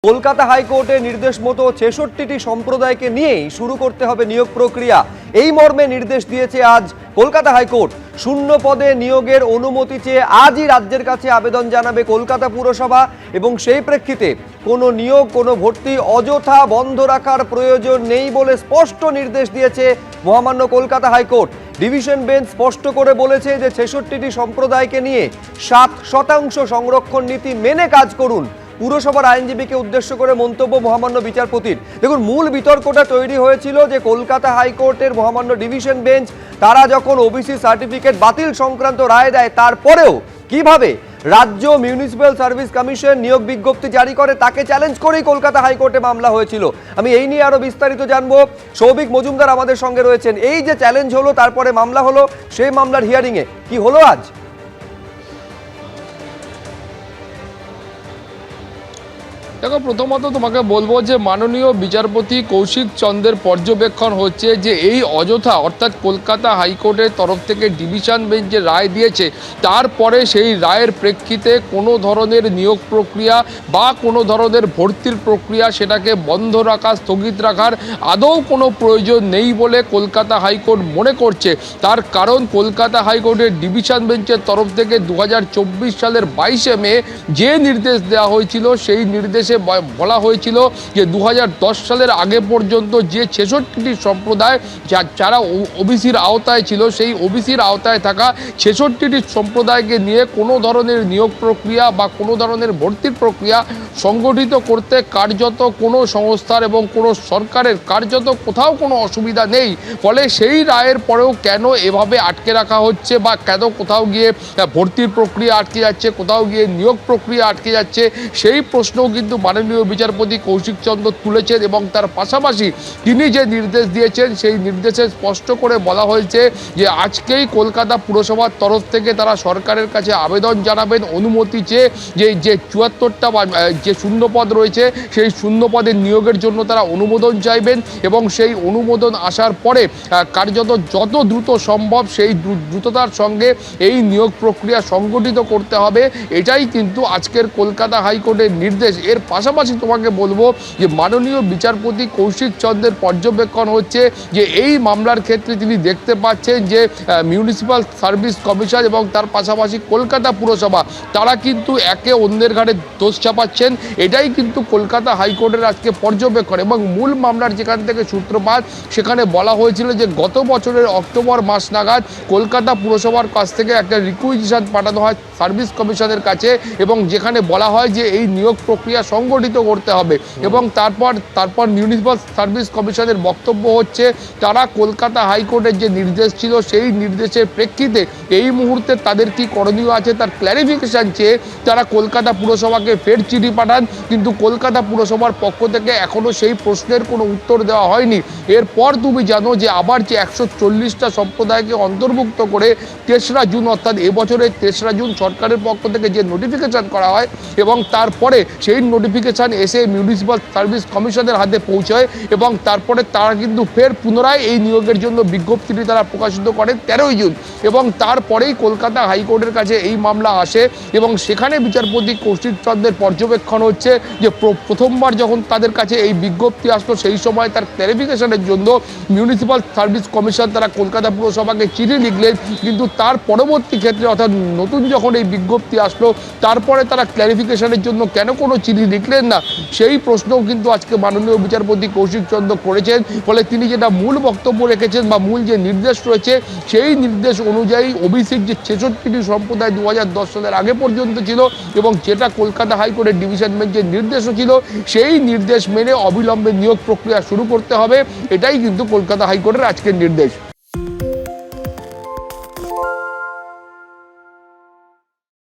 কলকাতা হাইকোর্টের নির্দেশ মতো ৬৬টি সম্প্রদায়কে নিয়েই শুরু করতে হবে নিয়োগ প্রক্রিয়া। এই মর্মে নির্দেশ দিয়েছে আজ কলকাতা হাইকোর্ট। শূন্য পদে নিয়োগের অনুমতি চেয়ে আজই রাজ্যের কাছে আবেদন জানাবে কলকাতা পুরসভা এবং সেই প্রেক্ষিতে কোনো নিয়োগ, কোনো ভর্তি অযথা বন্ধ রাখার প্রয়োজন নেই বলে স্পষ্ট নির্দেশ দিয়েছে মহামান্য কলকাতা হাইকোর্ট। ডিভিশন বেঞ্চ স্পষ্ট করে বলেছে যে ৬৬টি সম্প্রদায়কে নিয়ে ৭% সংরক্ষণ নীতি মেনে কাজ করুন। পুরসভার আইনজীবীকে উদ্দেশ্য করে মন্তব্য মহামান্য বিচারপতির। দেখুন, মূল বিতর্কটা তৈরি হয়েছিল যে কলকাতা হাইকোর্টের মহামান্য ডিভিশন বেঞ্চ তারা যখন ওবিসি সার্টিফিকেট বাতিল সংক্রান্ত রায় দেয়, তারপরেও কিভাবে রাজ্য মিউনিসিপ্যাল সার্ভিস কমিশন নিয়োগ বিজ্ঞপ্তি জারি করে তাকে চ্যালেঞ্জ করেই কলকাতা হাইকোর্টে মামলা হয়েছিল। আমি এই নিয়ে আরো বিস্তারিত জানবো। সৌভিক মজুমদার আমাদের সঙ্গে রয়েছেন। এই যে চ্যালেঞ্জ হলো, তারপরে মামলা হলো, সেই মামলার হিয়ারিং এ কি হলো আজ? দেখো, প্রথমত তোমাকে বলবো যে মাননীয় বিচারপতি কৌশিক চন্দ্রের পর্যবেক্ষণ হচ্ছে যে এই অযথা, অর্থাৎ কলকাতা হাইকোর্টের তরফ থেকে ডিভিশন বেঞ্চ যে রায় দিয়েছে, তারপরে সেই রায়ের প্রেক্ষিতে কোনো ধরনের নিয়োগ প্রক্রিয়া বা কোনো ধরনের ভর্তির প্রক্রিয়া সেটাকে বন্ধ রাখা, স্থগিত রাখার আদৌ কোনো প্রয়োজন নেই বলে কলকাতা হাইকোর্ট মনে করছে। তার কারণ কলকাতা হাইকোর্টের ডিভিশন বেঞ্চের তরফ থেকে ২০২৪ সালের ২২শে মে যে নির্দেশ দেওয়া হয়েছিল, সেই নির্দেশ বলা হয়েছিল যে ২০১০ সালের আগে পর্যন্ত যে ৬৬টি সম্প্রদায় যারা ওবিসির আওতায় ছিল, সেই ওবিসির আওতায় থাকা ৬৬টি সম্প্রদায়কে নিয়ে কোনো ধরনের নিয়োগ প্রক্রিয়া বা কোনো ধরনের ভর্তির প্রক্রিয়া সংগঠিত করতে কার্যত কোনো সংস্থার এবং কোনো সরকারের কার্যত কোথাও কোনো অসুবিধা নেই। ফলে সেই রায়ের পরেও কেন এভাবে আটকে রাখা হচ্ছে বা কেন কোথাও গিয়ে ভর্তির প্রক্রিয়া আটকে যাচ্ছে, কোথাও গিয়ে নিয়োগ প্রক্রিয়া আটকে যাচ্ছে, সেই প্রশ্নও কিন্তু মাননীয় বিচারপতি কৌশিক চন্দ্র তুলেছেন। এবং তার পাশাপাশি তিনি যে নির্দেশ দিয়েছেন, সেই নির্দেশে স্পষ্ট করে বলা হয়েছে যে আজকেই কলকাতা পুরসভার তরফ থেকে তারা সরকারের কাছে আবেদন জানাবেন অনুমতি চেয়ে যে ৭৪টা যে শূন্যপদ রয়েছে, সেই শূন্যপদের নিয়োগের জন্য তারা অনুমোদন চাইবেন এবং সেই অনুমোদন আসার পরে কার্যত যত দ্রুত সম্ভব সেই দ্রুততার সঙ্গে এই নিয়োগ প্রক্রিয়া সংগঠিত করতে হবে। এটাই কিন্তু আজকের কলকাতা হাইকোর্টের নির্দেশ। এর পাশাপাশি তোমাকে বলবো যে মাননীয় বিচারপতি কৌশিক চন্দ্রের পর্যবেক্ষণ হচ্ছে যে এই মামলার ক্ষেত্রে তিনি দেখতে পাচ্ছেন যে মিউনিসিপ্যাল সার্ভিস কমিশন এবং তার পাশাপাশি কলকাতা পুরসভা তারা কিন্তু একে অন্যের ঘাড়ে দোষ চাপাচ্ছেন। এটাই কিন্তু কলকাতা হাইকোর্টের আজকে পর্যবেক্ষণ। এবং মূল মামলার যেখান থেকে সূত্রপাত, সেখানে বলা হয়েছিল যে গত বছরের অক্টোবর মাস নাগাদ কলকাতা পুরসভার কাছ থেকে একটা রিকুইজিশন পাঠানো হয় সার্ভিস কমিশনের কাছে এবং যেখানে বলা হয় যে এই নিয়োগ প্রক্রিয়া সংগঠিত করতে হবে। এবং তারপর মিউনিসিপ্যাল সার্ভিস কমিশনের বক্তব্য হচ্ছে তারা কলকাতা হাইকোর্টের যে নির্দেশ ছিল, সেই নির্দেশের প্রেক্ষিতে এই মুহূর্তে তাদের কি করণীয় আছে তার ক্ল্যারিফিকেশন চেয়ে তারা কলকাতা পুরসভাকে ফের চিঠি পাঠান। কিন্তু কলকাতা পুরসভার পক্ষ থেকে এখনও সেই প্রশ্নের কোনো উত্তর দেওয়া হয়নি। এরপর তুমি জানো যে আবার যে ১৪০টা সম্প্রদায়কে অন্তর্ভুক্ত করে ৩রা জুন, অর্থাৎ এবছরের ৩রা জুন সরকারের পক্ষ থেকে যে নোটিফিকেশন করা হয় এবং তারপরে সেই নোটিফিকেশান এসে মিউনিসিপ্যাল সার্ভিস কমিশনের হাতে পৌঁছয় এবং তারপরে তারা কিন্তু ফের পুনরায় এই নিয়োগের জন্য বিজ্ঞপ্তিটি তারা প্রকাশিত করেন ১৩ই জুন। এবং তারপরেই কলকাতা হাইকোর্টের কাছে এই মামলা আসে এবং সেখানে বিচারপতি কৌশিক চন্দ্রের পর্যবেক্ষণ হচ্ছে যে প্রথমবার যখন তাদের কাছে এই বিজ্ঞপ্তি আসলো, সেই সময় তার ক্ল্যারিফিকেশনের জন্য মিউনিসিপ্যাল সার্ভিস কমিশন তারা কলকাতা পুরসভাকে চিঠি লিখলেন। কিন্তু তার পরবর্তী ক্ষেত্রে, অর্থাৎ নতুন যখন এই বিজ্ঞপ্তি আসলো, তারপরে তারা ক্ল্যারিফিকেশনের জন্য কেন কোনো চিঠি লিখলেন না, সেই প্রশ্নও কিন্তু আজকে মাননীয় বিচারপতি কৌশিক চন্দ্র করেছেন। ফলে তিনি যেটা মূল বক্তব্য রেখেছেন বা মূল যে নির্দেশ রয়েছে, সেই নির্দেশ অনুযায়ী ওবিসির যে ৬৬টি সম্প্রদায় ২০১০ সালের আগে পর্যন্ত ছিল এবং যেটা কলকাতা হাইকোর্টের ডিভিশন বেঞ্চের নির্দেশও ছিল, সেই নির্দেশ মেনে অবিলম্বে নিয়োগ প্রক্রিয়া শুরু করতে হবে। এটাই কিন্তু কলকাতা হাইকোর্টের আজকের নির্দেশ।